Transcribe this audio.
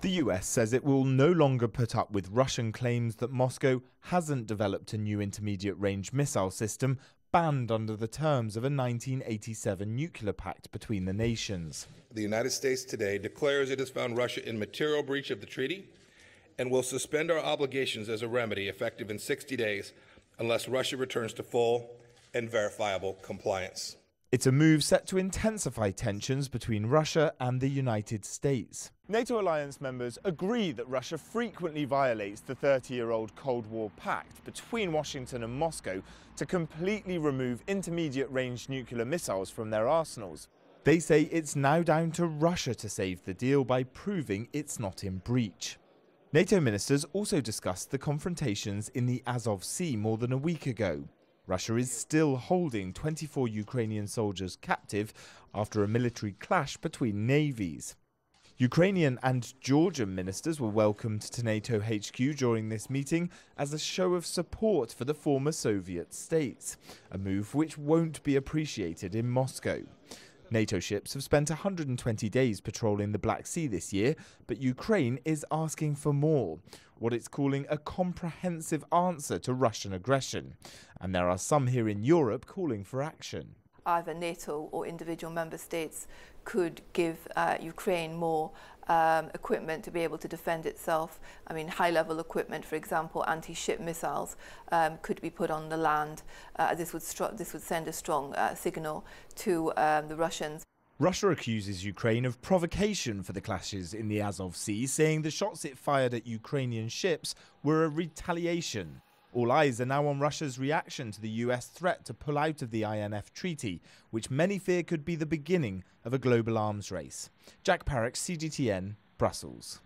The US says it will no longer put up with Russian claims that Moscow hasn't developed a new intermediate-range missile system banned under the terms of a 1987 nuclear pact between the nations. The United States today declares it has found Russia in material breach of the treaty and will suspend our obligations as a remedy effective in 60 days unless Russia returns to full and verifiable compliance. It's a move set to intensify tensions between Russia and the United States. NATO alliance members agree that Russia frequently violates the 30-year-old Cold War pact between Washington and Moscow to completely remove intermediate-range nuclear missiles from their arsenals. They say it's now down to Russia to save the deal by proving it's not in breach. NATO ministers also discussed the confrontations in the Azov Sea more than a week ago. Russia is still holding 24 Ukrainian soldiers captive after a military clash between navies. Ukrainian and Georgian ministers were welcomed to NATO HQ during this meeting as a show of support for the former Soviet states, a move which won't be appreciated in Moscow. NATO ships have spent 120 days patrolling the Black Sea this year, but Ukraine is asking for more, what it's calling a comprehensive answer to Russian aggression. And there are some here in Europe calling for action. Either NATO or individual member states could give Ukraine more equipment to be able to defend itself. I mean, high-level equipment, for example, anti-ship missiles could be put on the land. This would send a strong signal to the Russians. Russia accuses Ukraine of provocation for the clashes in the Azov Sea, saying the shots it fired at Ukrainian ships were a retaliation. All eyes are now on Russia's reaction to the US threat to pull out of the INF treaty, which many fear could be the beginning of a global arms race. Jack Parrock, CGTN, Brussels.